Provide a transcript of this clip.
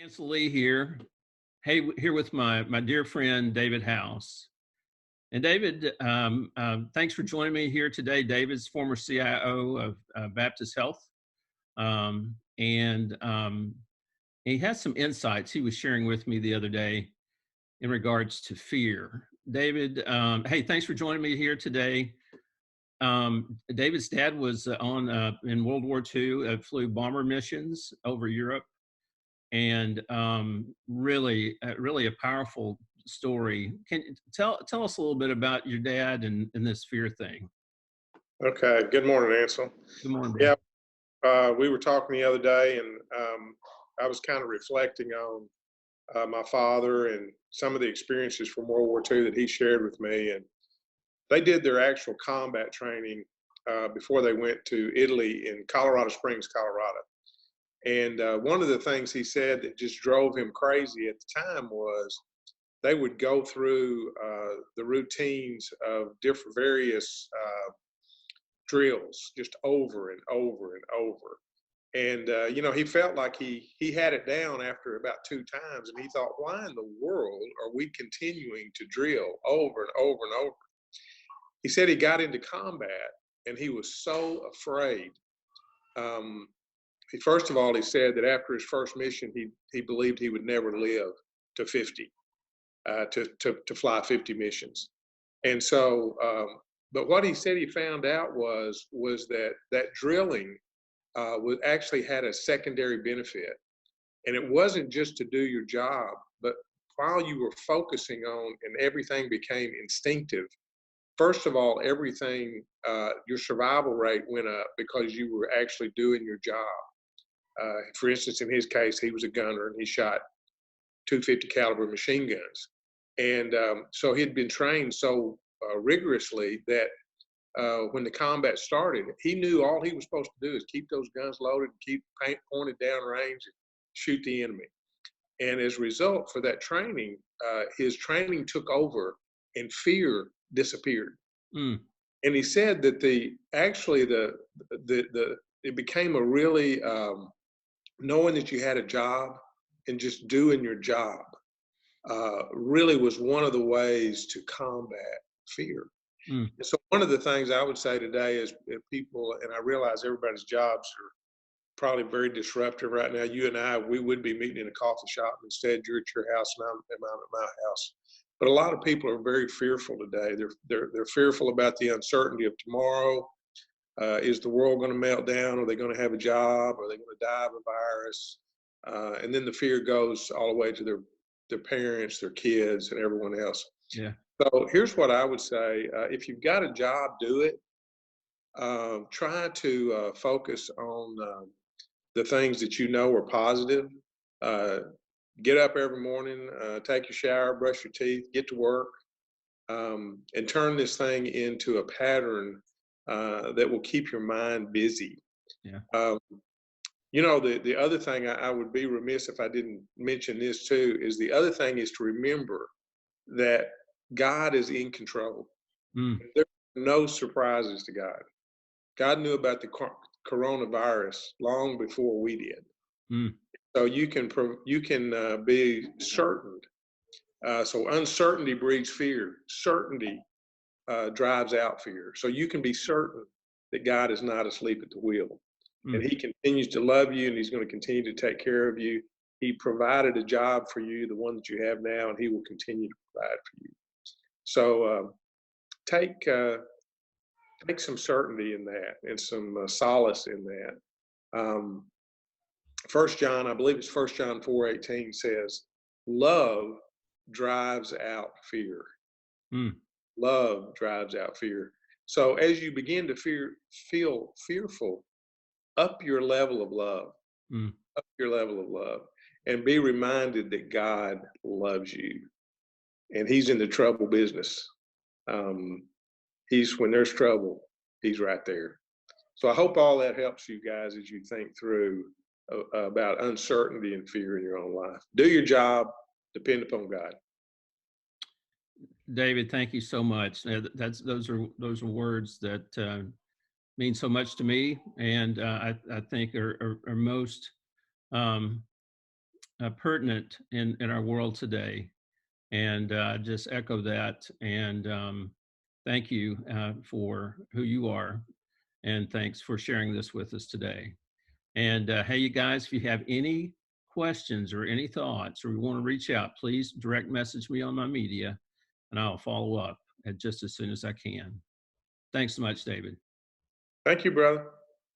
Chancellor Lee here. Hey, here with my dear friend David House. And David, thanks for joining me here today. David's former CIO of Baptist Health, and he has some insights he was sharing with me the other day in regards to fear. David, hey, thanks for joining me here today. David's dad was in World War II, flew bomber missions over Europe, and really a powerful story. Can you tell us a little bit about your dad and this fear thing? Okay. Good morning, Ansel. Good morning, bro. Yeah, we were talking the other day, and I was kind of reflecting on my father and some of the experiences from World War II that he shared with me. And they did their actual combat training before they went to Italy in Colorado Springs, Colorado. And one of the things he said that just drove him crazy at the time was they would go through the routines of different various drills just over and over and over. And he felt like he had it down after about two times, and he thought, why in the world are we continuing to drill over and over and over? He said he got into combat and he was so afraid. First of all, he said that after his first mission, he believed he would never live to 50, to fly 50 missions. And so, but what he said he found out was that drilling was actually had a secondary benefit, and it wasn't just to do your job, but while you were focusing on and everything became instinctive. First of all, everything your survival rate went up because you were actually doing your job. For instance, in his case, he was a gunner and he shot 250 caliber machine guns, and so he'd been trained so rigorously that when the combat started, he knew all he was supposed to do is keep those guns loaded, and keep pointed down range, and shoot the enemy. And as a result, for that training, his training took over, and fear disappeared. Mm. And he said that it became a really knowing that you had a job and just doing your job really was one of the ways to combat fear. Mm. So one of the things I would say today is if people, and I realize everybody's jobs are probably very disruptive right now. You and I, we would be meeting in a coffee shop. Instead, you're at your house and I'm at my house. But a lot of people are very fearful today. They're fearful about the uncertainty of tomorrow. Is the world going to melt down? Are they going to have a job? Are they going to die of a virus? And then the fear goes all the way to their parents, their kids, and everyone else. Yeah. So here's what I would say. If you've got a job, do it. Try to focus on the things that you know are positive. Get up every morning, take your shower, brush your teeth, get to work, and turn this thing into a pattern that will keep your mind busy. Yeah. The other thing I would be remiss if I didn't mention this too, is the other thing is to remember that God is in control. Mm. There are no surprises to God. God knew about the coronavirus long before we did. Mm. So you can be certain. So uncertainty breeds fear. Certainty drives out fear. So you can be certain that God is not asleep at the wheel. Mm. And he continues to love you, and he's going to continue to take care of you. He provided a job for you, the one that you have now, and he will continue to provide for you. So take some certainty in that and some solace in that. 1 John, I believe it's 1 John 4:18 says, love drives out fear. Mm. Love drives out fear. So as you begin to feel fearful, up your level of love, Mm. up your level of love, and be reminded that God loves you, and he's in the trouble business. When there's trouble, he's right there. So I hope all that helps you guys as you think through about uncertainty and fear in your own life. Do your job, depend upon God. David, thank you so much. Those are words that mean so much to me, and I think are most pertinent in our world today. And just echo that. And thank you for who you are. And thanks for sharing this with us today. And hey, you guys, if you have any questions or any thoughts or you want to reach out, please direct message me on my media and I'll follow up just as soon as I can. Thanks so much, David. Thank you, brother.